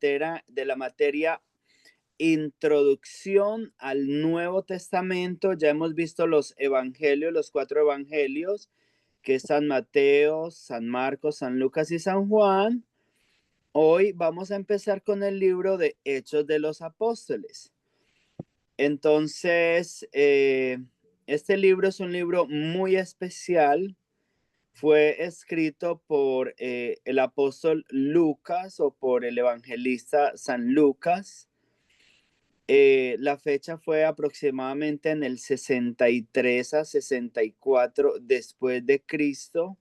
de la materia Introducción al Nuevo Testamento. Ya hemos visto los evangelios, los 4 evangelios, que es San Mateo, San Marcos, San Lucas y San Juan. Hoy vamos a empezar con el libro de Hechos de los Apóstoles. Entonces, este libro es un libro muy especial. Fue escrito por el apóstol Lucas o por el evangelista San Lucas. La fecha fue aproximadamente en el 63 a 64 después de Cristo.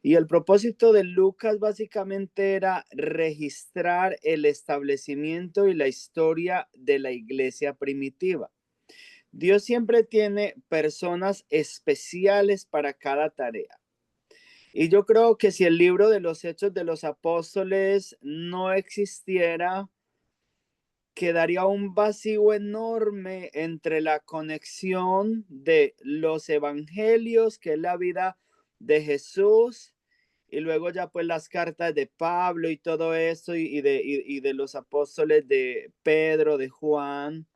Y el propósito de Lucas básicamente era registrar el establecimiento y la historia de la iglesia primitiva. Dios siempre tiene personas especiales para cada tarea. Y yo creo que si el libro de los Hechos de los Apóstoles no existiera, quedaría un vacío enorme entre la conexión de los evangelios, que es la vida de Jesús, y luego ya pues las cartas de Pablo y todo eso, y de los apóstoles de Pedro, de Juan.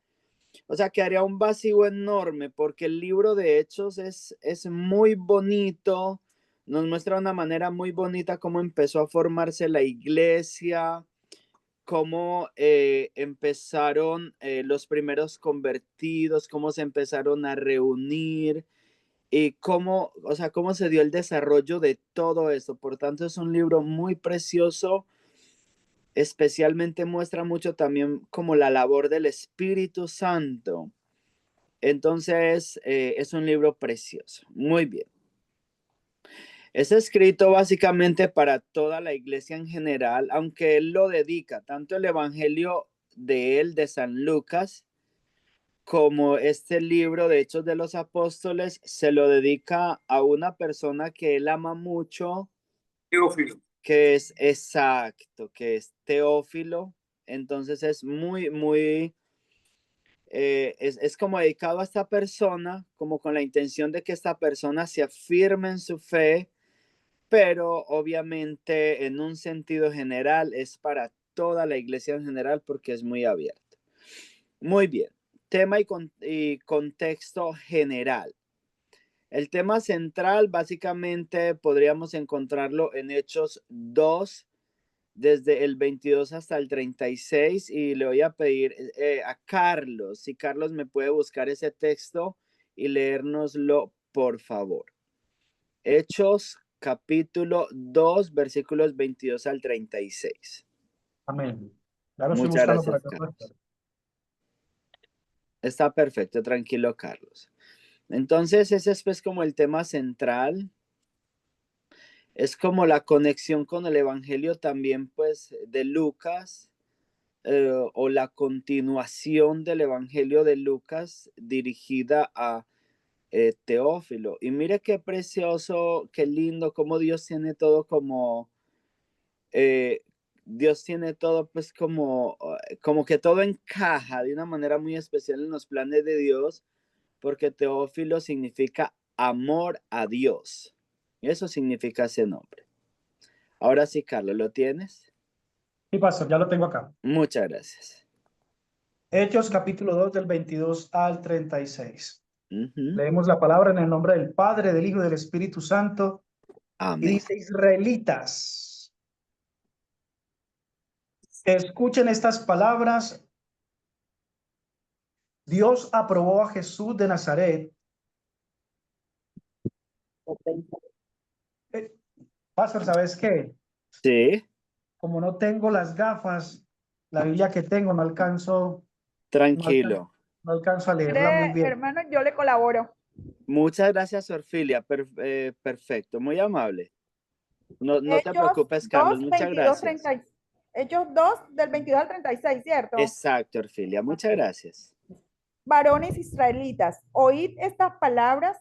O sea, quedaría un vacío enorme porque el libro de Hechos es muy bonito, nos muestra de una manera muy bonita cómo empezó a formarse la iglesia, cómo empezaron los primeros convertidos, cómo se empezaron a reunir y cómo, o sea, cómo se dio el desarrollo de todo eso. Por tanto, es un libro muy precioso. Especialmente muestra mucho también como la labor del Espíritu Santo. Entonces, es un libro precioso. Muy bien. Es escrito básicamente para toda la iglesia en general, aunque él lo dedica, tanto el Evangelio de San Lucas, como este libro de Hechos de los Apóstoles, se lo dedica a una persona que él ama mucho, Teófilo. que es exacto, que es Teófilo. Entonces es muy, es como dedicado a esta persona, como con la intención de que esta persona se afirme en su fe, pero obviamente en un sentido general es para toda la iglesia en general porque es muy abierto. Muy bien, tema y contexto general. El tema central básicamente podríamos encontrarlo en Hechos 2, desde el 22 hasta el 36, y le voy a pedir a Carlos, si Carlos me puede buscar ese texto y leérnoslo, por favor. Hechos capítulo 2, versículos 22 al 36. Amén. Ya lo estoy Muchas buscando para gracias, que Carlos. Está perfecto, tranquilo, Carlos. Entonces, ese es pues como el tema central. Es como la conexión con el Evangelio también pues de Lucas, o la continuación del Evangelio de Lucas dirigida a Teófilo. Y mire qué precioso, qué lindo, cómo Dios tiene todo como, eh, Dios tiene todo pues como que todo encaja de una manera muy especial en los planes de Dios, porque Teófilo significa amor a Dios. Eso significa ese nombre. Ahora sí, Carlos, ¿lo tienes? Sí, pastor, ya lo tengo acá. Muchas gracias. Hechos capítulo 2 del 22 al 36. Ujú. Leemos la palabra en el nombre del Padre, del Hijo y del Espíritu Santo. Y Amén. dice: Israelitas, escuchen estas palabras. Dios aprobó a Jesús de Nazaret. Eh, Pastor, ¿sabes qué? Sí, Como no tengo las gafas, la Biblia que tengo no alcanzo, tranquilo. no alcanzo a leerla muy bien. Hermano, yo le colaboro. Muchas gracias, Orfilia. Perfecto, muy amable. No te Hechos preocupes, Carlos. 2, Muchas 22, gracias. 30. Hechos 2 del 22 al 36, ¿cierto? Exacto, Orfilia. Muchas gracias. Varones israelitas, oíd estas palabras.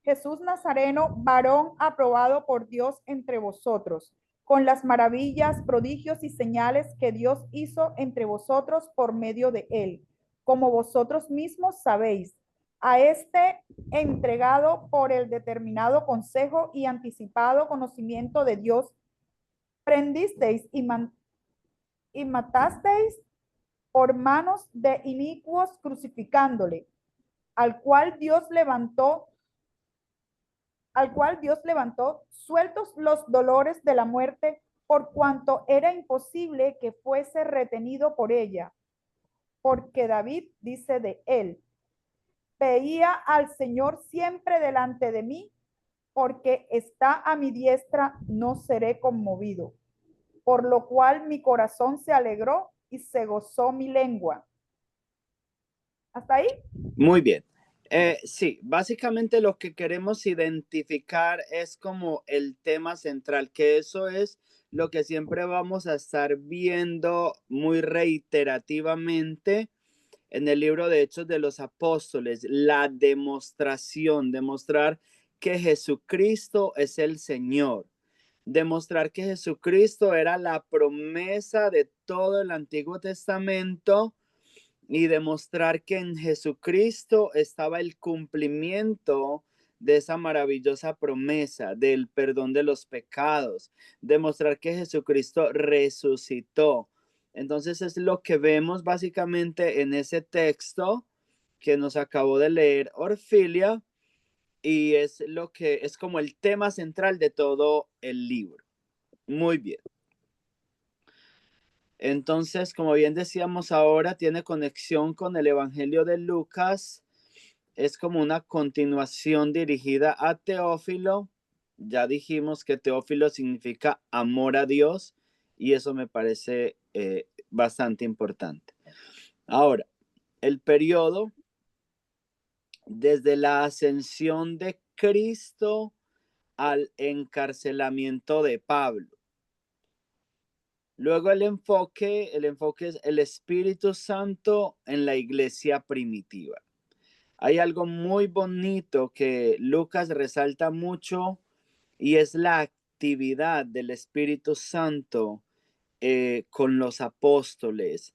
Jesús Nazareno, varón aprobado por Dios entre vosotros, con las maravillas, prodigios y señales que Dios hizo entre vosotros por medio de él, como vosotros mismos sabéis. A este entregado por el determinado consejo y anticipado conocimiento de Dios, prendisteis y matasteis por manos de inicuos crucificándole, al cual Dios levantó, sueltos los dolores de la muerte, por cuanto era imposible que fuese retenido por ella. Porque David dice de él: veía al Señor siempre delante de mí, porque está a mi diestra, no seré conmovido. Por lo cual mi corazón se alegró y se gozó mi lengua. ¿Hasta ahí? Muy bien. Sí, básicamente lo que queremos identificar es como el tema central, que eso es lo que siempre vamos a estar viendo muy reiterativamente en el libro de Hechos de los Apóstoles, la demostración, demostrar que Jesucristo es el Señor, demostrar que Jesucristo era la promesa de todo el Antiguo Testamento y demostrar que en Jesucristo estaba el cumplimiento de esa maravillosa promesa del perdón de los pecados, demostrar que Jesucristo resucitó. Entonces es lo que vemos básicamente en ese texto que nos acabó de leer Orfilia, y es lo que es como el tema central de todo el libro. Muy bien. Entonces, como bien decíamos ahora, tiene conexión con el Evangelio de Lucas. Es como una continuación dirigida a Teófilo. Ya dijimos que Teófilo significa amor a Dios y eso me parece bastante importante. Ahora, el periodo desde la ascensión de Cristo al encarcelamiento de Pablo. Luego el enfoque es el Espíritu Santo en la iglesia primitiva. Hay algo muy bonito que Lucas resalta mucho y es la actividad del Espíritu Santo con los apóstoles,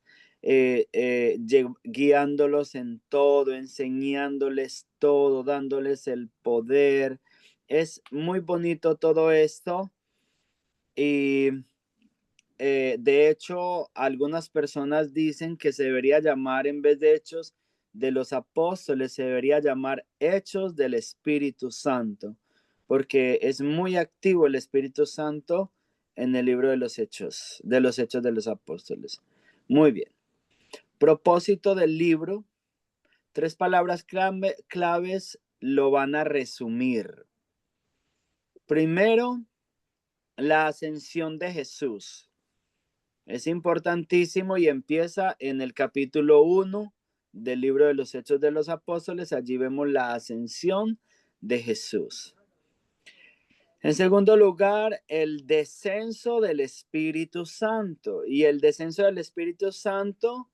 guiándolos en todo, enseñándoles todo, dándoles el poder. Es muy bonito todo esto y de hecho, algunas personas dicen que se debería llamar, en vez de Hechos de los Apóstoles, se debería llamar Hechos del Espíritu Santo, porque es muy activo el Espíritu Santo en el libro de los Hechos de los Apóstoles. Muy bien. Propósito del libro, 3 palabras claves lo van a resumir. Primero, la ascensión de Jesús. Es importantísimo y empieza en el capítulo 1 del libro de los Hechos de los Apóstoles. Allí vemos la ascensión de Jesús. En segundo lugar, el descenso del Espíritu Santo. Y el descenso del Espíritu Santo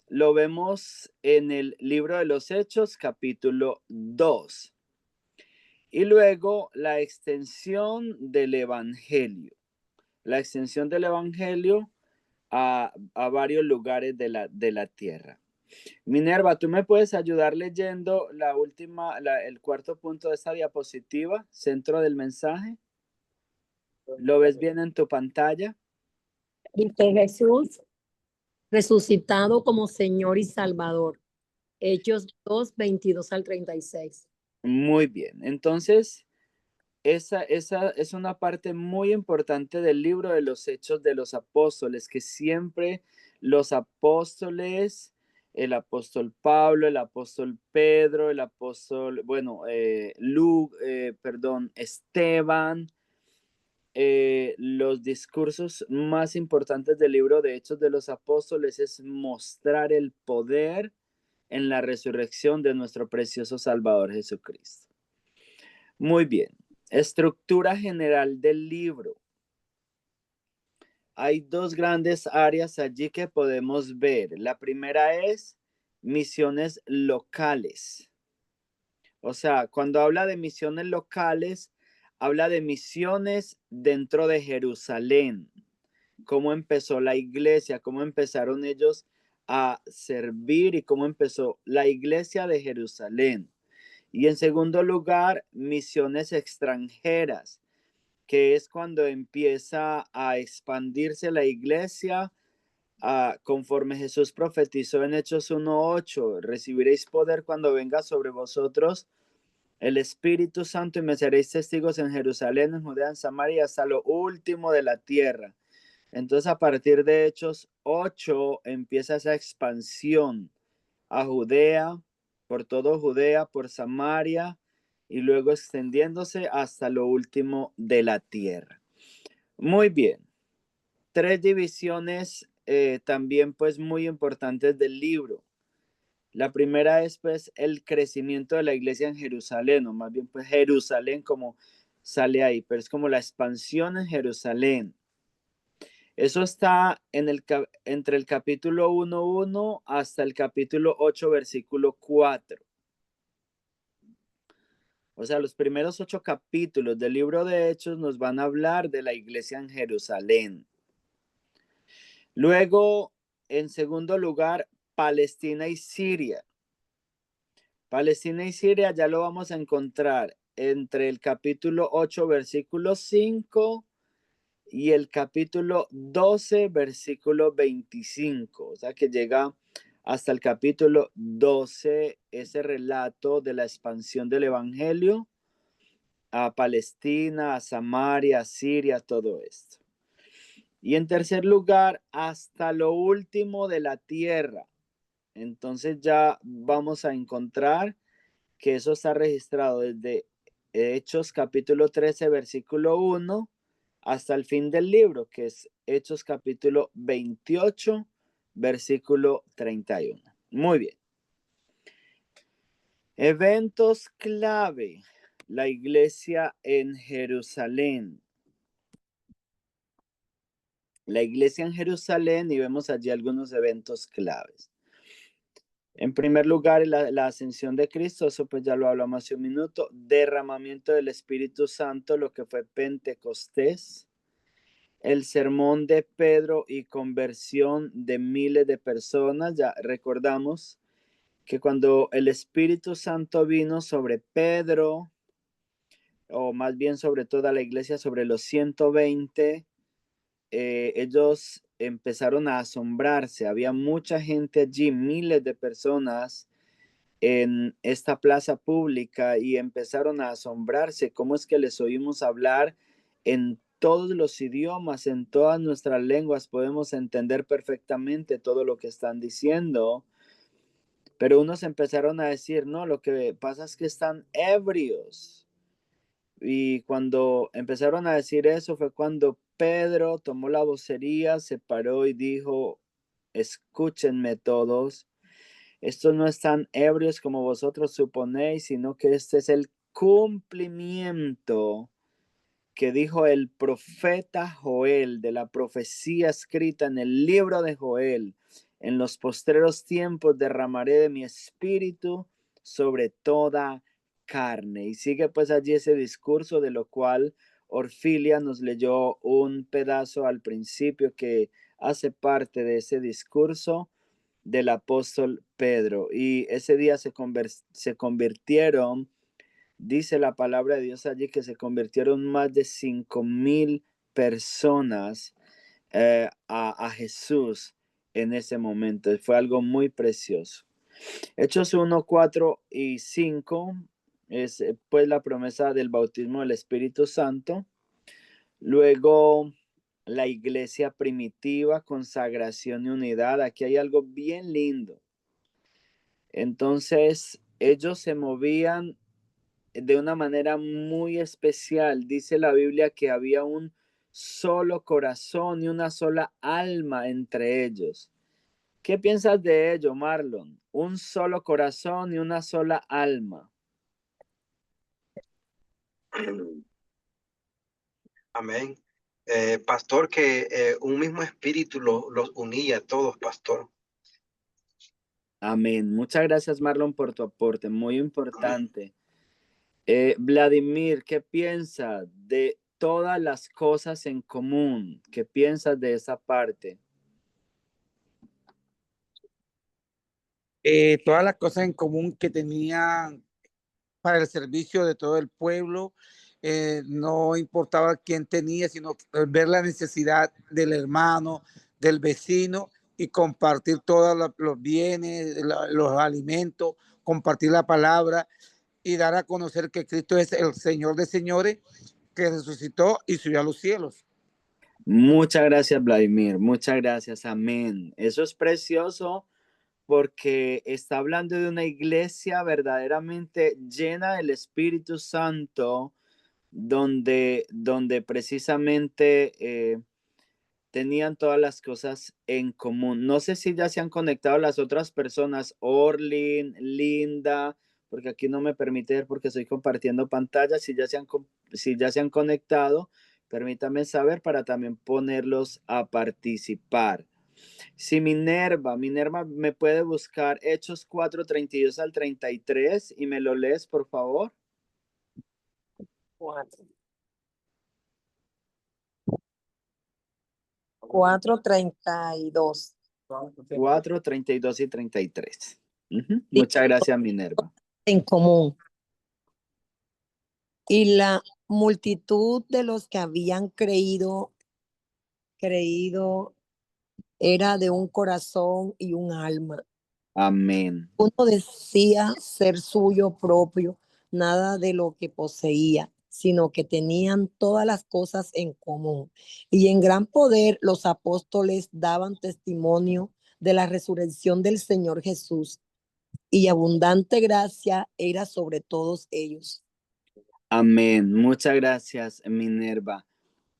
lo vemos en el libro de los Hechos, capítulo 2. Y luego la extensión del Evangelio. La extensión del Evangelio a varios lugares de la tierra. Minerva, ¿tú me puedes ayudar leyendo el cuarto punto de esta diapositiva, centro del mensaje? ¿Lo ves bien en tu pantalla? Dice Jesús resucitado como Señor y Salvador. Hechos 2, 22 al 36. Muy bien. Entonces, esa es una parte muy importante del libro de los Hechos de los Apóstoles, que siempre los apóstoles, el apóstol Pablo, el apóstol Pedro, el apóstol, Esteban, los discursos más importantes del libro de Hechos de los Apóstoles es mostrar el poder en la resurrección de nuestro precioso Salvador Jesucristo. Muy bien. Estructura general del libro. Hay 2 grandes áreas allí que podemos ver. La primera es misiones locales. O sea, cuando habla de misiones locales, habla de misiones dentro de Jerusalén. Cómo empezó la iglesia, cómo empezaron ellos a servir y cómo empezó la iglesia de Jerusalén. Y en segundo lugar, misiones extranjeras, que es cuando empieza a expandirse la iglesia conforme Jesús profetizó en Hechos 1:8, recibiréis poder cuando venga sobre vosotros el Espíritu Santo y me seréis testigos en Jerusalén, en Judea, en Samaria, hasta lo último de la tierra. Entonces, a partir de Hechos 8 empieza esa expansión a Judea, por todo Judea, por Samaria, y luego extendiéndose hasta lo último de la tierra. Muy bien. 3 divisiones también pues muy importantes del libro. La primera es pues el crecimiento de la iglesia en Jerusalén, o más bien pues Jerusalén como sale ahí, pero es como la expansión en Jerusalén. Eso está entre el capítulo 1:1 hasta el capítulo 8, versículo 4. O sea, los primeros 8 capítulos del libro de Hechos nos van a hablar de la iglesia en Jerusalén. Luego, en segundo lugar, Palestina y Siria. Palestina y Siria ya lo vamos a encontrar entre el capítulo 8, versículo 5 y el capítulo 12, versículo 25. O sea que llega hasta el capítulo 12 ese relato de la expansión del evangelio a Palestina, a Samaria, a Siria, todo esto. Y en tercer lugar, hasta lo último de la tierra. Entonces ya vamos a encontrar que eso está registrado desde Hechos capítulo 13, versículo 1, hasta el fin del libro, que es Hechos capítulo 28, versículo 31. Muy bien. Eventos clave. La iglesia en Jerusalén. La iglesia en Jerusalén, y vemos allí algunos eventos claves. En primer lugar, la ascensión de Cristo, eso pues ya lo hablamos hace un minuto. Derramamiento del Espíritu Santo, lo que fue Pentecostés. El sermón de Pedro y conversión de miles de personas. Ya recordamos que cuando el Espíritu Santo vino sobre Pedro, o más bien sobre toda la iglesia, sobre los 120, ellos empezaron a asombrarse. Había mucha gente allí, miles de personas en esta plaza pública, y empezaron a asombrarse. ¿Cómo es que les oímos hablar en todos los idiomas, en todas nuestras lenguas? Podemos entender perfectamente todo lo que están diciendo. Pero unos empezaron a decir, no, lo que pasa es que están ebrios. Y cuando empezaron a decir eso fue cuando Pedro tomó la vocería, se paró y dijo, escúchenme todos. Estos no están ebrios como vosotros suponéis, sino que este es el cumplimiento que dijo el profeta Joel, de la profecía escrita en el libro de Joel. En los postreros tiempos derramaré de mi espíritu sobre toda carne. Y sigue pues allí ese discurso, de lo cual Orfilia nos leyó un pedazo al principio que hace parte de ese discurso del apóstol Pedro. Y ese día se convirtieron, dice la palabra de Dios allí, que se convirtieron más de 5,000 personas a Jesús en ese momento. Fue algo muy precioso. Hechos 1, 4 y 5 es pues la promesa del bautismo del Espíritu Santo. Luego la iglesia primitiva, consagración y unidad. Aquí hay algo bien lindo. Entonces ellos se movían de una manera muy especial. Dice la Biblia que había un solo corazón y una sola alma entre ellos. ¿Qué piensas de ello, Marlon? Un solo corazón y una sola alma. Amén. Pastor, que un mismo espíritu los unía a todos, pastor. Amén. Muchas gracias, Marlon, por tu aporte. Muy importante. Vladimir, ¿qué piensas de todas las cosas en común? ¿Qué piensas de esa parte? Todas las cosas en común que tenían para el servicio de todo el pueblo. No importaba quién tenía, sino ver la necesidad del hermano, del vecino, y compartir todos los bienes, los alimentos, compartir la palabra y dar a conocer que Cristo es el Señor de señores, que resucitó y subió a los cielos. Muchas gracias, Vladimir. Muchas gracias. Amén. Eso es precioso porque está hablando de una iglesia verdaderamente llena del Espíritu Santo, donde precisamente tenían todas las cosas en común. No sé si ya se han conectado las otras personas, Orlin, Linda, porque aquí no me permite ver porque estoy compartiendo pantalla. Si ya se han conectado, permítame saber para también ponerlos a participar. Si Minerva me puede buscar Hechos 4, 32 al 33 y me lo lees, por favor. 4:32. 4, 32 y 33. Muchas gracias, Minerva. En común. Y la multitud de los que habían creído era de un corazón y un alma. Amén. Uno decía ser suyo propio, nada de lo que poseía, sino que tenían todas las cosas en común. Y en gran poder los apóstoles daban testimonio de la resurrección del Señor Jesús, y abundante gracia era sobre todos ellos. Amén. Muchas gracias, Minerva.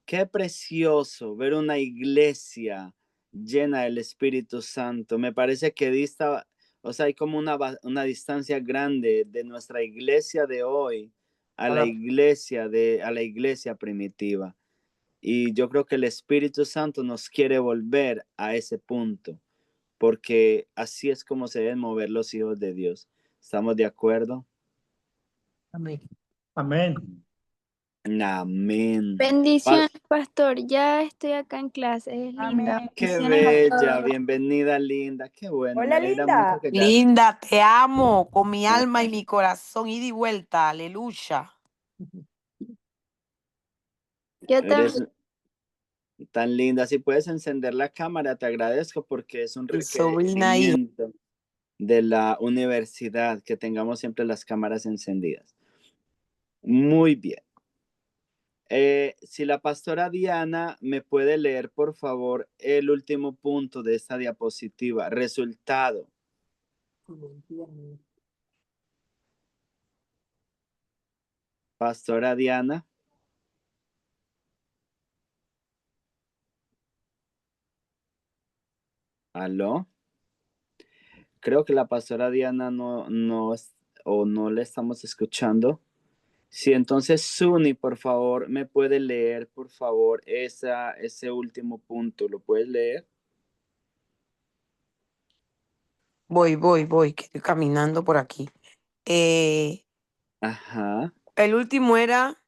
Qué precioso ver una iglesia llena del Espíritu Santo. Me parece que hay como una distancia grande de nuestra iglesia de hoy a la iglesia primitiva. Y yo creo que el Espíritu Santo nos quiere volver a ese punto, porque así es como se deben mover los hijos de Dios. ¿Estamos de acuerdo? Amén. Amén. Amén. Bendiciones, pastor. Ya estoy acá en clase. Es linda. Amén. Qué Bendiciones a bella, todos. bienvenida, Linda. Qué bueno, me Hola, alegra Linda. mucho que ya. Linda, te amo con mi Ah. alma y mi corazón, ida y vuelta, aleluya. Yo Eres también. tan linda. Si puedes encender la cámara, te agradezco porque es un Mi sobrina hija. requerimiento de la universidad que tengamos siempre las cámaras encendidas. Muy bien. Si la pastora Diana me puede leer, por favor, el último punto de esta diapositiva. Resultado. Pastora Diana. ¿Aló? Creo que la pastora Diana no le estamos escuchando. Sí, entonces, Suni, por favor, me puede leer, por favor, ese último punto. ¿Lo puedes leer? Voy, que estoy caminando por aquí. Ajá. El último era,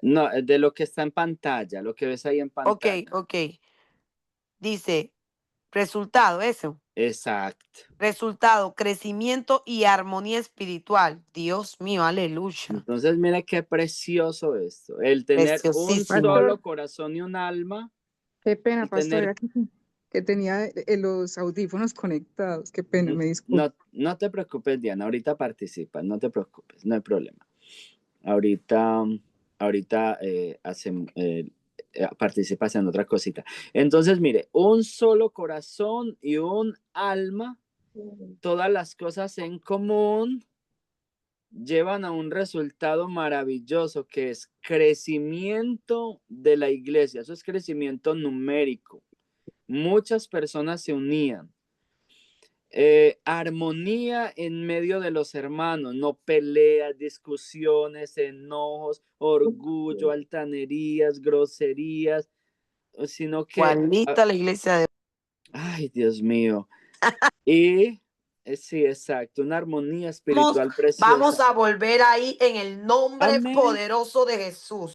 No, de lo que está en pantalla, lo que ves ahí en pantalla. ok. Dice, resultado, eso. Exacto. Resultado, crecimiento y armonía espiritual. Dios mío, aleluya. Entonces, mire qué precioso esto. El tener un Preciosísimo. solo corazón y un alma. Qué pena, y pastor, tener- que tenía los audífonos conectados. Qué pena, me disculpo. No te preocupes, Diana, ahorita participas, no te preocupes, no hay problema. Ahorita participas en otra cosita. Entonces, mire, un solo corazón y un alma, todas las cosas en común llevan a un resultado maravilloso que es crecimiento de la iglesia. Eso es crecimiento numérico. Muchas personas se unían. Armonía en medio de los hermanos, no peleas, discusiones, enojos, orgullo, altanerías, groserías, sino que, Igualita la iglesia de... ay, Dios mío. Y sí, exacto, una armonía espiritual preciosa. Vamos a volver ahí en el nombre Amén. poderoso de Jesús.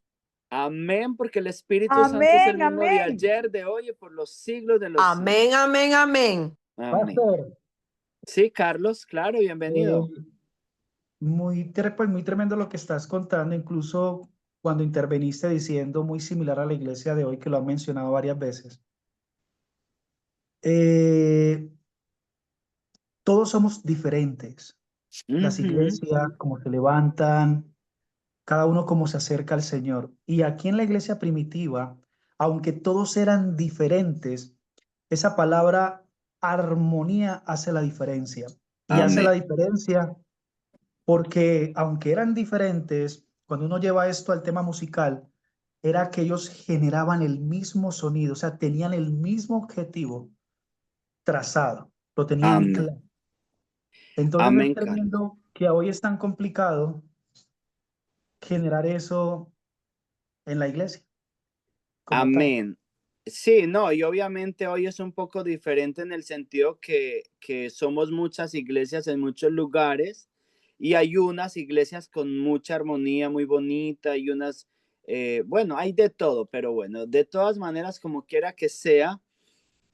Amén, porque el Espíritu Santo es el mismo de ayer, de hoy y por los siglos de los siglos. Amén, amén, amén. Amén. Pastor, Sí, Carlos, claro, bienvenido. muy tremendo lo que estás contando, incluso cuando interveniste diciendo muy similar a la iglesia de hoy, que lo han mencionado varias veces. eh, todos somos diferentes. Las Ujú. iglesias, cómo se levantan, cada uno cómo se acerca al Señor. Y aquí en la iglesia primitiva, aunque todos eran diferentes, esa palabra armonía hace la diferencia. Y hace Amén. la diferencia porque aunque eran diferentes, cuando uno lleva esto al tema musical, era que ellos generaban el mismo sonido, o sea, tenían el mismo objetivo trazado, lo tenían Amén. claro. Entonces es Amén, Carlos. tremendo que hoy es tan complicado generar eso en la iglesia como tal. Amén. Sí, no, y obviamente hoy es un poco diferente en el sentido que somos muchas iglesias en muchos lugares y hay unas iglesias con mucha armonía muy bonita y unas, bueno, hay de todo, pero bueno, de todas maneras, como quiera que sea,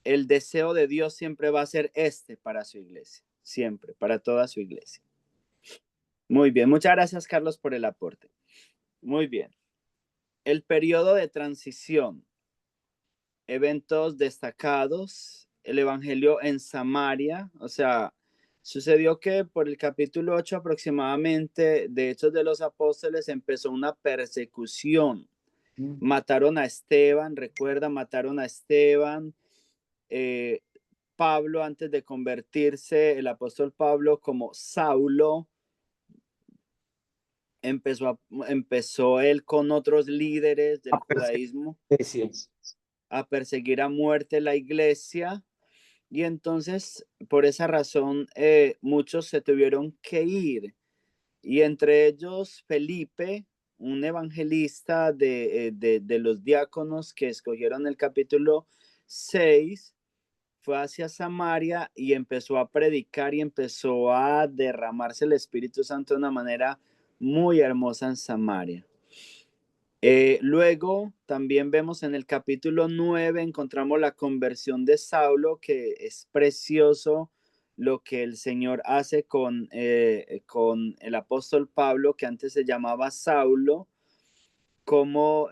el deseo de Dios siempre va a ser este para su iglesia, siempre, para toda su iglesia. Muy bien, muchas gracias, Carlos, por el aporte. Muy bien. El periodo de transición. Eventos destacados, el Evangelio en Samaria, o sea, sucedió que por el capítulo 8 aproximadamente de Hechos de los Apóstoles empezó una persecución. Mataron a Esteban, recuerda, mataron a Esteban. eh, Pablo, antes de convertirse, el apóstol Pablo como Saulo, empezó él con otros líderes del judaísmo a perseguir a muerte la iglesia. Y entonces, por esa razón, muchos se tuvieron que ir. Y entre ellos, Felipe, un evangelista de los diáconos que escogieron el capítulo 6, fue hacia Samaria y empezó a predicar y empezó a derramarse el Espíritu Santo de una manera muy hermosa en Samaria. Luego también vemos en el capítulo 9, encontramos la conversión de Saulo, que es precioso lo que el Señor hace con el apóstol Pablo, que antes se llamaba Saulo, como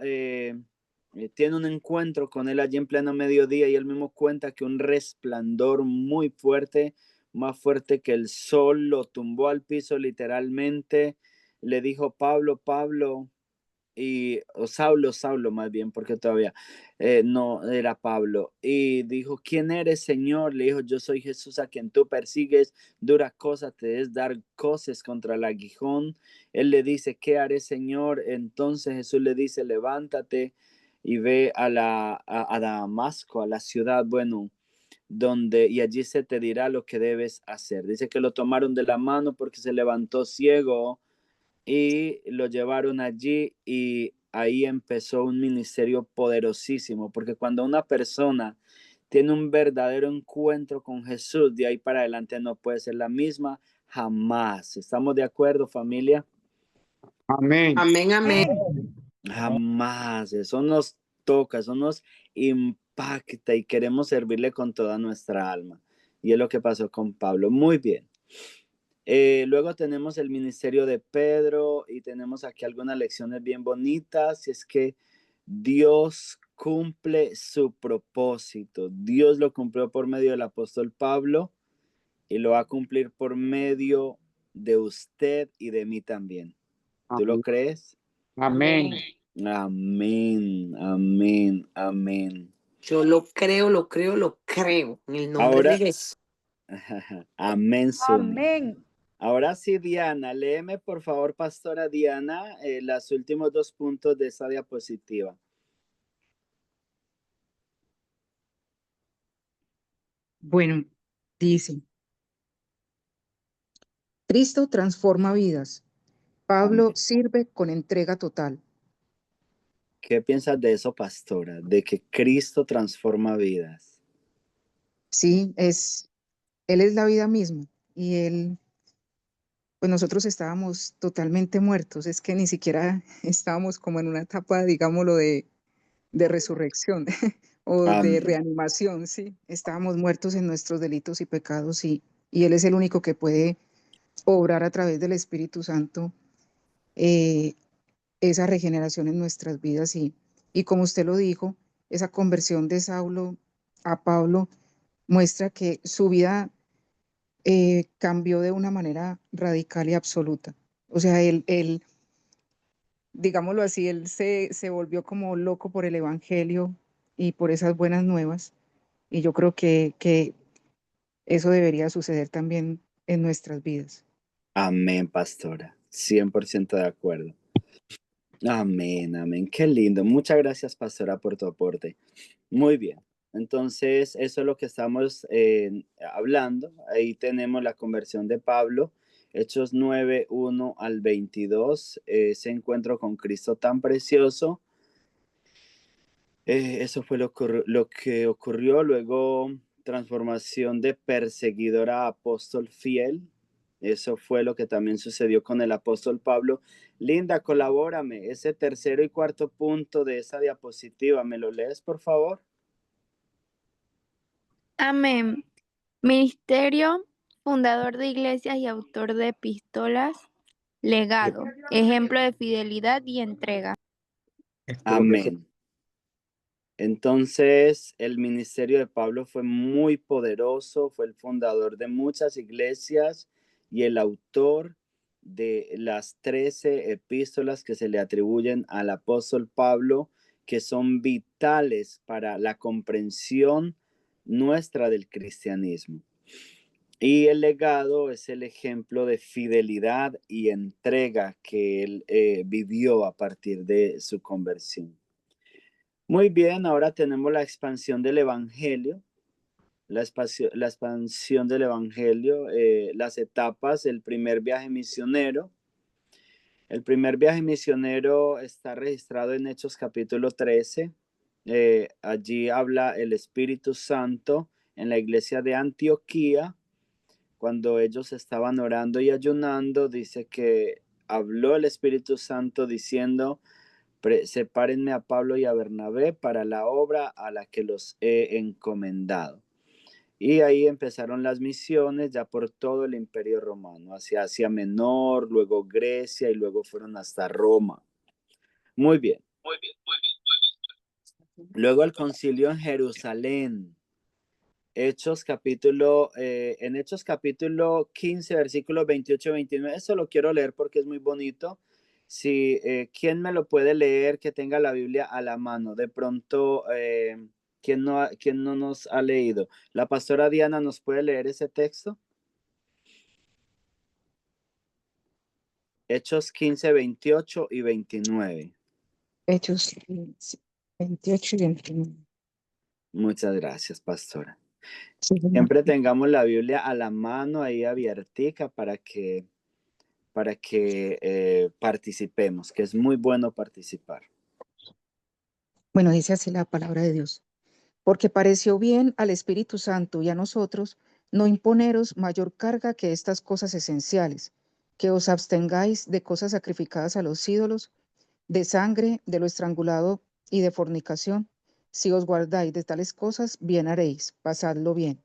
tiene un encuentro con él allí en pleno mediodía y él mismo cuenta que un resplandor muy fuerte, más fuerte que el sol, lo tumbó al piso literalmente. Le dijo, Pablo, Pablo, o Saulo, Saulo más bien, porque todavía no era Pablo. Y dijo, ¿quién eres, Señor? Le dijo, yo soy Jesús a quien tú persigues, dura cosa te es dar coces contra el aguijón. Él le dice, ¿qué haré, Señor? Entonces Jesús le dice, levántate y ve a Damasco, a la ciudad, bueno, y allí se te dirá lo que debes hacer. Dice que lo tomaron de la mano porque se levantó ciego y lo llevaron allí y ahí empezó un ministerio poderosísimo, porque cuando una persona tiene un verdadero encuentro con Jesús, de ahí para adelante no puede ser la misma jamás. ¿Estamos de acuerdo, familia? Amén. Amén, amén. Jamás. Eso nos toca, eso nos impacta y queremos servirle con toda nuestra alma. Y es lo que pasó con Pablo. Muy bien. Luego tenemos el ministerio de Pedro y tenemos aquí algunas lecciones bien bonitas. Y es que Dios cumple su propósito. Dios lo cumplió por medio del apóstol Pablo y lo va a cumplir por medio de usted y de mí también. ¿Tú lo crees? Amén. Amén, amén, amén. Yo lo creo, lo creo, lo creo. En el nombre Ahora, de Jesús. amén, Suni. Amén. Ahora sí, Diana, léeme por favor, pastora Diana, los últimos 2 puntos de esa diapositiva. Bueno, dice, Cristo transforma vidas. Pablo Amén. sirve con entrega total. ¿Qué piensas de eso, pastora? De que Cristo transforma vidas. Sí, Él es la vida misma y Él, pues nosotros estábamos totalmente muertos, es que ni siquiera estábamos como en una etapa, digámoslo, de resurrección o de Amén. reanimación, sí, estábamos muertos en nuestros delitos y pecados y Él es el único que puede obrar a través del Espíritu Santo eh, esa regeneración en nuestras vidas y como usted lo dijo, esa conversión de Saulo a Pablo muestra que su vida cambió de una manera radical y absoluta. O sea, él digámoslo así, él se volvió como loco por el evangelio y por esas buenas nuevas. Y yo creo que eso debería suceder también en nuestras vidas. Amén, pastora. 100% de acuerdo. Amén, amén. Qué lindo. Muchas gracias, pastora, por tu aporte. Muy bien. Entonces, eso es lo que estamos hablando. Ahí tenemos la conversión de Pablo, Hechos 9, 1 al 22, ese encuentro con Cristo tan precioso. Eso fue lo que ocurrió. Luego, transformación de perseguidor a apóstol fiel. Eso fue lo que también sucedió con el apóstol Pablo. Linda, colabórame. Ese tercero y cuarto punto de esa diapositiva, ¿me lo lees, por favor? Amén. Ministerio, fundador de iglesias y autor de epístolas, legado, ejemplo de fidelidad y entrega. Amén. Entonces, el ministerio de Pablo fue muy poderoso, fue el fundador de muchas iglesias y el autor de las 13 epístolas que se le atribuyen al apóstol Pablo, que son vitales para la comprensión nuestra del cristianismo. Y el legado es el ejemplo de fidelidad y entrega que él vivió a partir de su conversión. Muy bien, ahora tenemos la expansión del Evangelio, la expansión del Evangelio, las etapas, el primer viaje misionero. El primer viaje misionero está registrado en Hechos capítulo 13. Allí habla el Espíritu Santo en la iglesia de Antioquía. Cuando ellos estaban orando y ayunando, dice que habló el Espíritu Santo diciendo: sepárenme a Pablo y a Bernabé para la obra a la que los he encomendado. Y ahí empezaron las misiones ya por todo el Imperio Romano, hacia Asia Menor, luego Grecia y luego fueron hasta Roma. Muy bien. Luego el concilio en Jerusalén. En Hechos capítulo 15, versículos 28 y 29. Eso lo quiero leer porque es muy bonito. Si, ¿quién me lo puede leer que tenga la Biblia a la mano? De pronto, ¿quién no nos ha leído? ¿La pastora Diana nos puede leer ese texto? Hechos 15, 28 y 29. Hechos 28 y 29. Muchas gracias, pastora. Sí, señor. Siempre tengamos la Biblia a la mano ahí abiertica para que participemos, que es muy bueno participar. Bueno, dice así la palabra de Dios. Porque pareció bien al Espíritu Santo y a nosotros no imponeros mayor carga que estas cosas esenciales, que os abstengáis de cosas sacrificadas a los ídolos, de sangre, de lo estrangulado y de fornicación. Si os guardáis de tales cosas, bien haréis, pasadlo bien.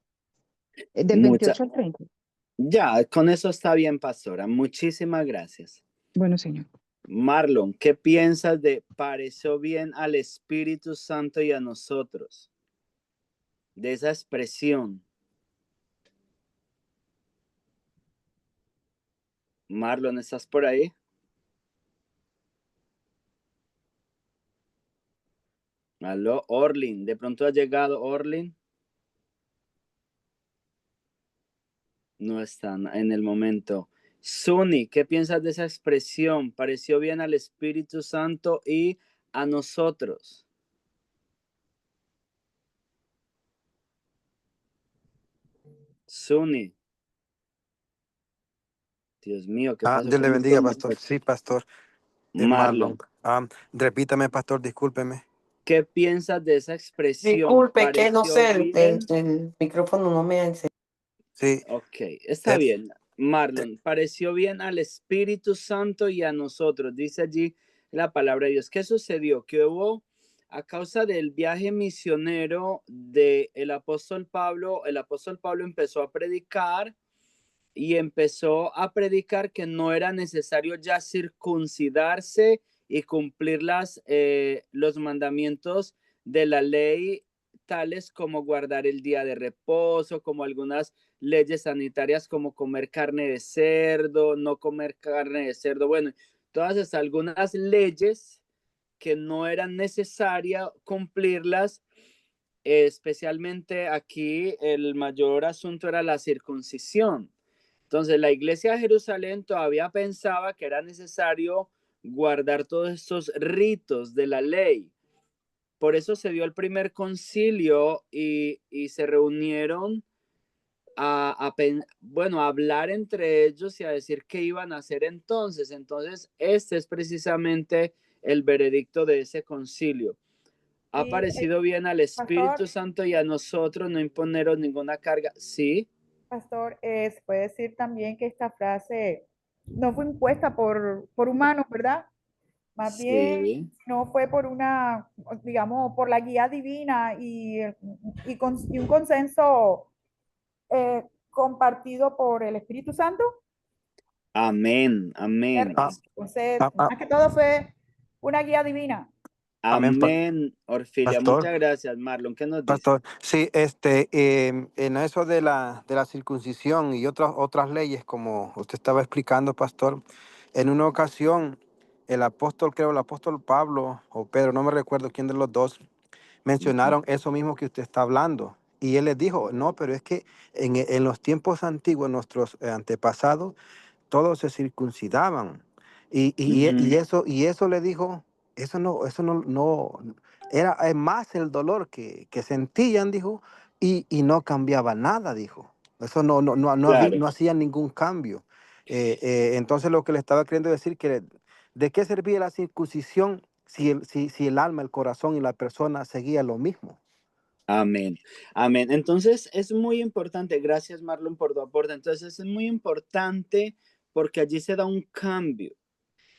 Del 28 al 30. Ya, con eso está bien, pastora. Muchísimas gracias. Bueno, señor. Marlon, ¿qué piensas de pareció bien al Espíritu Santo y a nosotros? De esa expresión. Marlon, ¿estás por ahí? Aló, Orlin. ¿De pronto ha llegado Orlin? No están en el momento. Suni, ¿qué piensas de esa expresión? Pareció bien al Espíritu Santo y a nosotros. Suni. Dios mío, ¿qué pasó Dios le con bendiga, estos pastor. muchachos? Sí, pastor. Es Marlon, Marlon. Repítame, pastor, discúlpeme. ¿qué piensas de esa expresión? Disculpe, que no ¿Pareció sé, bien? el micrófono no me ha encendido. Sí. Ok, está bien. Marlon, pareció bien al Espíritu Santo y a nosotros. Dice allí la palabra de Dios. ¿Qué sucedió? Que hubo, a causa del viaje misionero del apóstol Pablo, el apóstol Pablo empezó a predicar y empezó a predicar que no era necesario ya circuncidarse y cumplir los mandamientos de la ley tales como guardar el día de reposo, como algunas leyes sanitarias como comer carne de cerdo, no comer carne de cerdo, bueno, todas esas algunas leyes que no eran necesarias cumplirlas, especialmente aquí el mayor asunto era la circuncisión. Entonces la iglesia de Jerusalén todavía pensaba que era necesario guardar todos estos ritos de la ley. Por eso se dio el primer concilio y se reunieron a hablar entre ellos y a decir qué iban a hacer entonces. Entonces, este es precisamente el veredicto de ese concilio. Ha Sí, parecido bien al Espíritu pastor, Santo y a nosotros no imponeros ninguna carga. Sí, pastor, se puede decir también que esta frase no fue impuesta por humanos, ¿verdad? Más bien, sí, no fue por una, digamos, por la guía divina y un consenso compartido por el Espíritu Santo. amén, amén, Ah, Entonces, ah, ah, más que todo fue una guía divina. amén, amén. Orfilia, pastor. muchas gracias. Marlon, ¿qué nos dice? Pastor, sí, en eso de la circuncisión y otras leyes, como usted estaba explicando, pastor, en una ocasión el apóstol Pablo o Pedro, no me recuerdo quién de los dos, mencionaron eso mismo que usted está hablando. Y él les dijo, no, pero es que en los tiempos antiguos, nuestros antepasados, todos se circuncidaban. Ujú, Y eso le dijo, no, era más el dolor que sentían, dijo, y no cambiaba nada, dijo. Eso claro, no hacía ningún cambio. Entonces lo que le estaba queriendo decir que ¿de qué servía la circuncisión si el alma, el corazón y la persona seguía lo mismo? amén, amén. Entonces es muy importante, gracias Marlon por tu aporte. Entonces es muy importante porque allí se da un cambio.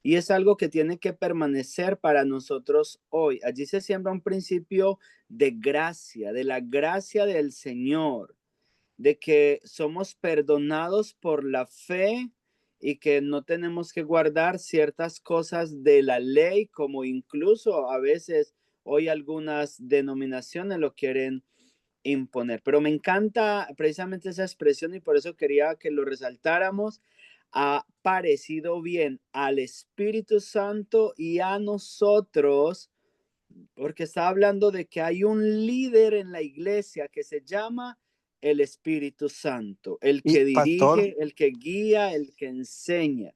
Y es algo que tiene que permanecer para nosotros hoy. Allí se siembra un principio de gracia, de la gracia del Señor, de que somos perdonados por la fe y que no tenemos que guardar ciertas cosas de la ley, como incluso a veces hoy algunas denominaciones lo quieren imponer. Pero me encanta precisamente esa expresión y por eso quería que lo resaltáramos. Ha parecido bien al Espíritu Santo y a nosotros, porque está hablando de que hay un líder en la iglesia que se llama el Espíritu Santo, el Y que pastor, dirige, el que guía, el que enseña.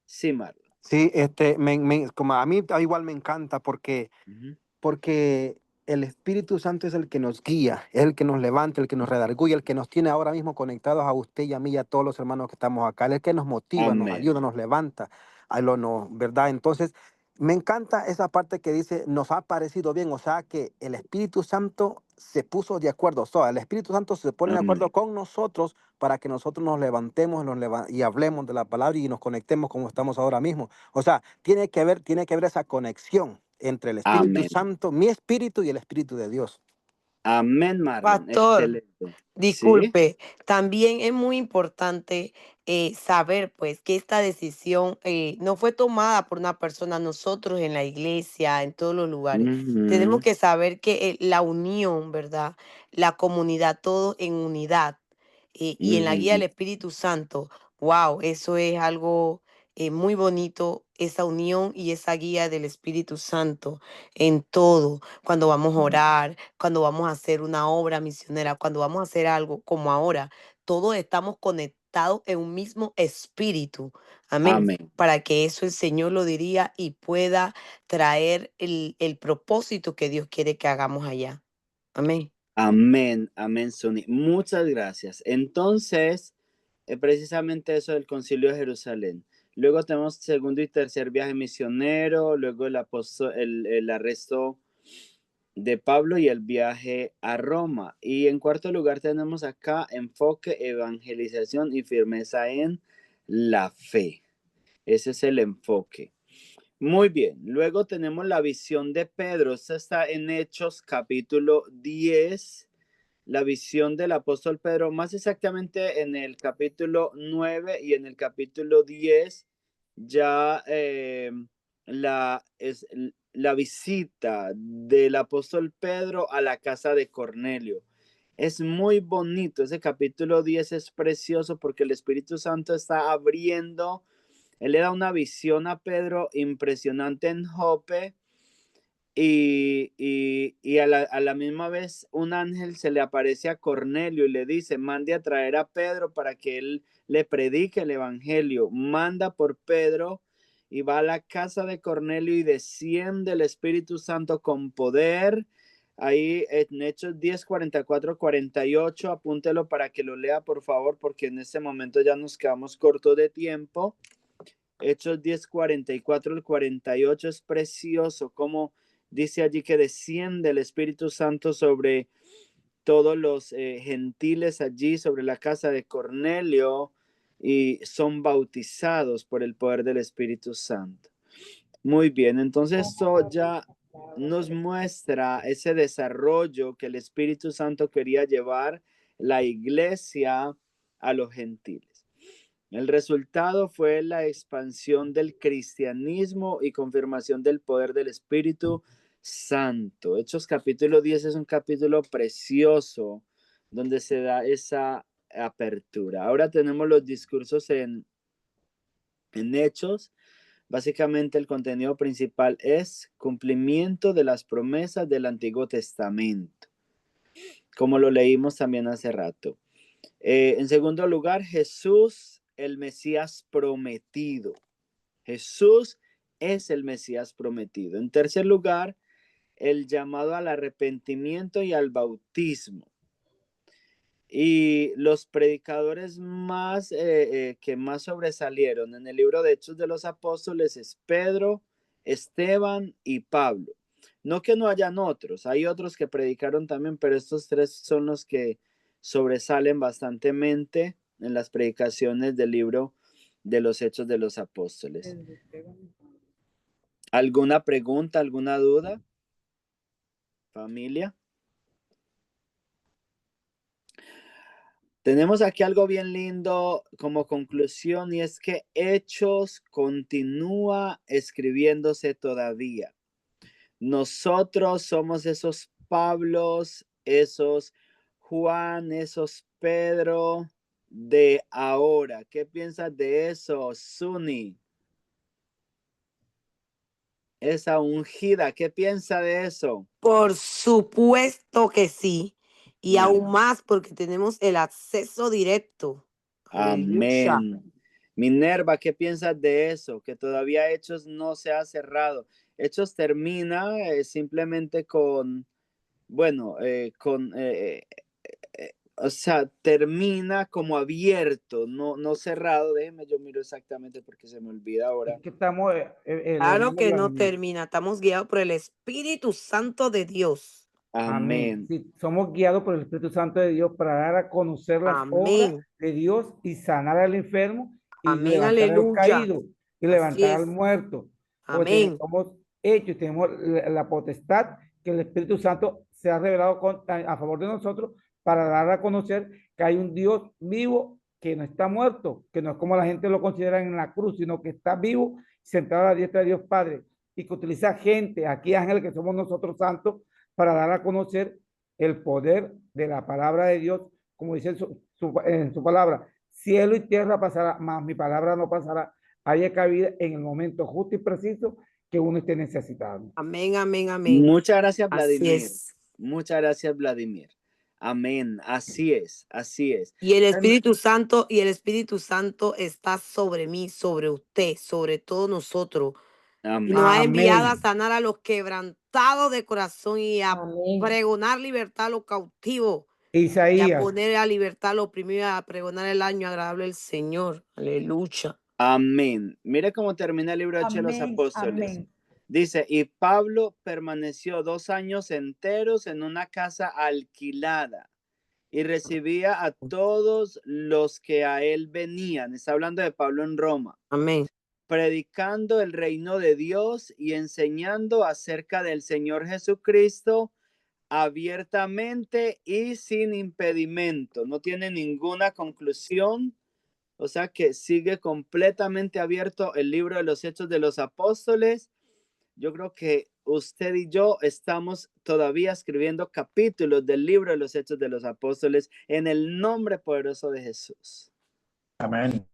Sí, Marlon. sí, como a mí igual me encanta Ujú. porque el Espíritu Santo es el que nos guía, es el que nos levanta, el que nos redarguye, el que nos tiene ahora mismo conectados a usted y a mí y a todos los hermanos que estamos acá, él es el que nos motiva, nos Amén. ayuda, nos levanta, ¿verdad? Entonces, me encanta esa parte que dice, nos ha parecido bien, o sea, que el Espíritu Santo se puso de acuerdo, o sea, el Espíritu Santo se pone de acuerdo Amén. con nosotros para que nosotros nos levantemos y hablemos de la palabra y nos conectemos como estamos ahora mismo. O sea, tiene que haber esa conexión entre el Espíritu Amén. Santo, mi espíritu y el Espíritu de Dios. Amén, Marlon. Pastor, Excelente. Sí. disculpe, también es muy importante saber pues que esta decisión no fue tomada por una persona, nosotros en la iglesia, en todos los lugares. Tenemos Ujú, que saber que la unión, ¿verdad? La comunidad, todo en unidad y en la guía del ujú. Espíritu Santo, wow, eso es algo muy bonito, esa unión y esa guía del Espíritu Santo en todo, cuando vamos a orar, cuando vamos a hacer una obra misionera, cuando vamos a hacer algo como ahora, todos estamos conectados en un mismo espíritu. Amén. Amén. Para que eso el Señor lo diría y pueda traer el propósito que Dios quiere que hagamos allá. Amén. Amén, amén, Suni. Muchas gracias. Entonces, precisamente eso del Concilio de Jerusalén. Luego tenemos segundo y tercer viaje misionero, luego el arresto de Pablo y el viaje a Roma. Y en cuarto lugar tenemos acá enfoque, evangelización y firmeza en la fe. Ese es el enfoque. Muy bien, luego tenemos la visión de Pedro. Esta está en Hechos capítulo 10, la visión del apóstol Pedro, más exactamente en el capítulo 9 y en el capítulo 10, ya la visita del apóstol Pedro a la casa de Cornelio. Es muy bonito, ese capítulo 10 es precioso porque el Espíritu Santo está abriendo, él le da una visión a Pedro impresionante en Jope y a la misma vez un ángel se le aparece a Cornelio y le dice, mande a traer a Pedro para que él le predique el evangelio. Manda por Pedro y va a la casa de Cornelio y desciende el Espíritu Santo con poder. Ahí en Hechos 10, 44, 48, apúntelo para que lo lea por favor, porque en este momento ya nos quedamos cortos de tiempo. Hechos 10, 44 al 48 es precioso, como dice allí que desciende el Espíritu Santo sobre todos los gentiles allí, sobre la casa de Cornelio, y son bautizados por el poder del Espíritu Santo. Muy bien, entonces esto ya nos muestra ese desarrollo que el Espíritu Santo quería llevar la iglesia a los gentiles. El resultado fue la expansión del cristianismo y confirmación del poder del Espíritu Santo. Hechos capítulo 10 es un capítulo precioso donde se da esa apertura. Ahora tenemos los discursos en Hechos. Básicamente el contenido principal es cumplimiento de las promesas del Antiguo Testamento, como lo leímos también hace rato. En segundo lugar, Jesús, el Mesías prometido. Jesús es el Mesías prometido. En tercer lugar, el llamado al arrepentimiento y al bautismo. Y los predicadores más que más sobresalieron en el libro de Hechos de los Apóstoles es Pedro, Esteban y Pablo. No que no hayan otros, hay otros que predicaron también, pero estos tres son los que sobresalen bastantemente en las predicaciones del libro de los Hechos de los Apóstoles. ¿Alguna pregunta, alguna duda? Familia. Tenemos aquí algo bien lindo como conclusión y es que Hechos continúa escribiéndose todavía. Nosotros somos esos Pablos, esos Juan, esos Pedro de ahora. ¿Qué piensas de eso, Suni? Esa ungida, ¿qué piensa de eso? Por supuesto que sí. Y Amén. aún más porque tenemos el acceso directo. Aleluya. Amén. Minerva, ¿qué piensas de eso? Que todavía Hechos no se ha cerrado. Hechos termina simplemente con, bueno, o sea, termina como abierto, no cerrado. Déjeme, yo miro exactamente porque se me olvida ahora. Es que estamos, Claro hermano que no Vladimir. termina. Estamos guiados por el Espíritu Santo de Dios. Amén. Amén. Sí, somos guiados por el Espíritu Santo de Dios para dar a conocer las obras Amén. de Dios y sanar al enfermo y Amén. levantar al Aleluya. caído y Así levantar al es. muerto. Porque Amén. somos hechos, tenemos la potestad que el Espíritu Santo se ha revelado a favor de nosotros para dar a conocer que hay un Dios vivo que no está muerto, que no es como la gente lo considera en la cruz, sino que está vivo, sentado a la diestra de Dios Padre, y que utiliza gente, aquí ángeles que somos nosotros santos, para dar a conocer el poder de la palabra de Dios, como dice en su palabra, cielo y tierra pasará, mas mi palabra no pasará. Haya cabida en el momento justo y preciso que uno esté necesitado. Amén, amén, amén. Muchas gracias, Así Vladimir. es. Muchas gracias, Vladimir. Amén. Así es, así es. Y el Espíritu Santo está sobre mí, sobre usted, sobre todos nosotros. Y Amén. nos ha enviado a Amén. sanar a los quebrantados de corazón y a Amén. pregonar libertad a los cautivos y a Isaías. poner a libertad a los oprimidos, a pregonar el año agradable del Señor. Aleluya. Amén. Mire cómo termina el libro de Hechos de los Amén, Apóstoles. amén. Dice, y Pablo permaneció 2 años enteros en una casa alquilada y recibía a todos los que a él venían. Está hablando de Pablo en Roma. Amén. Predicando el reino de Dios y enseñando acerca del Señor Jesucristo abiertamente y sin impedimento. No tiene ninguna conclusión. O sea que sigue completamente abierto el libro de los Hechos de los Apóstoles. Yo creo que usted y yo estamos todavía escribiendo capítulos del libro de los Hechos de los Apóstoles en el nombre poderoso de Jesús. Amén.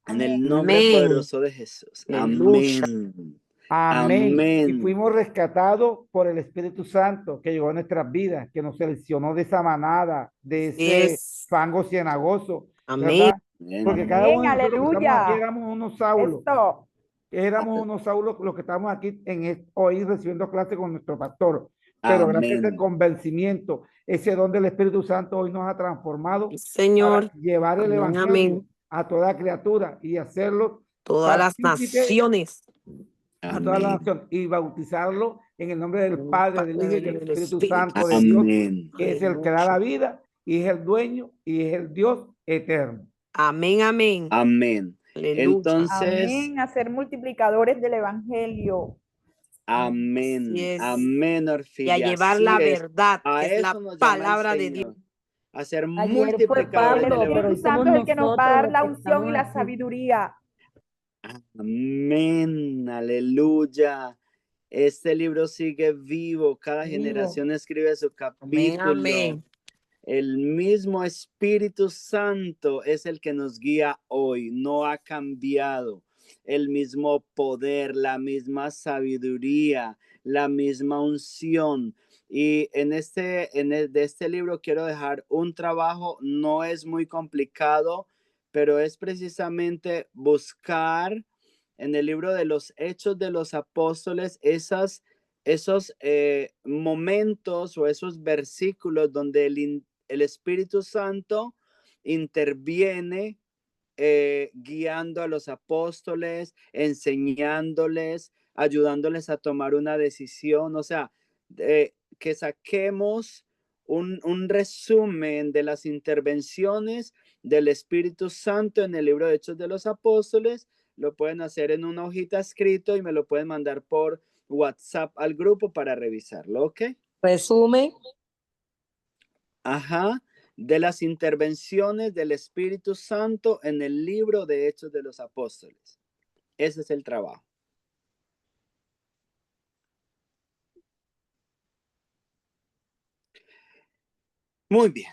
En el nombre Amén. poderoso de Jesús. Aleluya. Amén. Amén. Y Amén. fuimos rescatados por el Espíritu Santo que llegó a nuestras vidas, que nos seleccionó de esa manada, de ese Es. fango cenagoso, Amén. ¿verdad? Porque cada Amén, uno de nosotros que estamos aquí aleluya. éramos unos Saulos. Esto. Éramos unos Saulos los que estamos aquí hoy recibiendo clase con nuestro pastor. Pero gracias al Amén. convencimiento, ese don del Espíritu Santo hoy nos ha transformado Señor. para llevar el Amén, evangelio amén. a toda criatura y hacerlo Todas las partícipe naciones. a toda la Amén. nación y bautizarlo en el nombre del En el Padre, del Hijo y del Espíritu Santo de Dios, Amén. que es el que da la vida y es el dueño y es el Dios eterno. Amén, amén. Amén. Aleluya. Entonces, Amén, a ser multiplicadores del evangelio. amén. Así es. Amén, Y a Orfilia. llevar Así la es. verdad, A que es la eso nos llama el palabra de Dios. Señor. A ser Ayer fue multiplicadores Pablo, del El pero Espíritu hoy evangelio. somos Santo es el que nos va a dar nosotros la los que unción y estamos la aquí. sabiduría. Amén. Aleluya. Este libro sigue vivo. Cada Vivo. generación escribe su Amén, capítulo. amén. El mismo Espíritu Santo es el que nos guía hoy, no ha cambiado. El mismo poder, la misma sabiduría, la misma unción. Y de este libro quiero dejar un trabajo, no es muy complicado, pero es precisamente buscar en el libro de los Hechos de los Apóstoles esos momentos o esos versículos donde el Espíritu Santo interviene guiando a los apóstoles, enseñándoles, ayudándoles a tomar una decisión. O sea, que saquemos un resumen de las intervenciones del Espíritu Santo en el libro de Hechos de los Apóstoles. Lo pueden hacer en una hojita escrito y me lo pueden mandar por WhatsApp al grupo para revisarlo, ¿ok? Resumen. Ajá, de las intervenciones del Espíritu Santo en el libro de Hechos de los Apóstoles. Ese es el trabajo. Muy bien.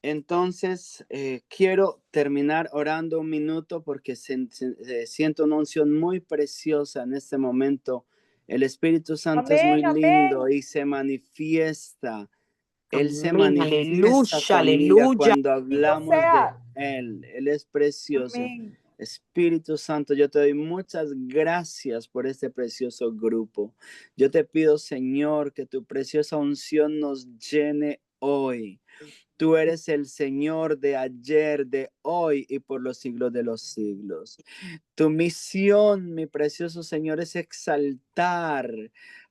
Entonces, quiero terminar orando un minuto porque siento una unción muy preciosa en este momento. El Espíritu Santo es muy Amén, lindo amén. y se manifiesta. Él se Amén, manifiesta, aleluya, familia, aleluya. cuando hablamos de sea. Él. Él es precioso. Amén. Espíritu Santo, yo te doy muchas gracias por este precioso grupo. Yo te pido, Señor, que tu preciosa unción nos llene hoy. Tú eres el Señor de ayer, de hoy y por los siglos de los siglos. Tu misión, mi precioso Señor, es exaltar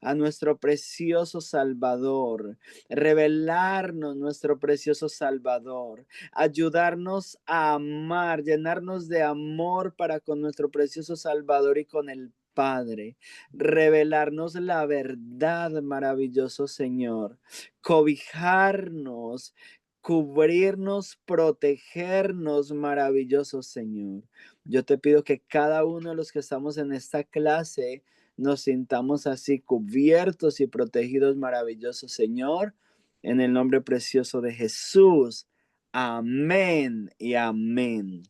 a nuestro precioso Salvador, revelarnos nuestro precioso Salvador, ayudarnos a amar, llenarnos de amor para con nuestro precioso Salvador y con el Padre, revelarnos la verdad, maravilloso Señor, cobijarnos, cubrirnos, protegernos, maravilloso Señor. Yo te pido que cada uno de los que estamos en esta clase nos sintamos así cubiertos y protegidos, maravilloso Señor, en el nombre precioso de Jesús. Amén y amén.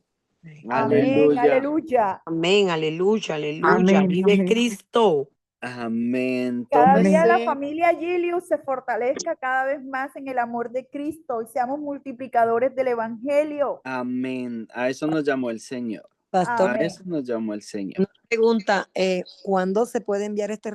Amén, Aleluya. aleluya. Amén, aleluya, aleluya. Amén, Vive amén. Cristo. Amén. Cada día la Tómese. familia Gilius se fortalezca cada vez más en el amor de Cristo y seamos multiplicadores del evangelio. Amén. A eso nos llamó el Señor. Pastor, A Amén. eso nos llamó el Señor. una pregunta, ¿cuándo se puede enviar este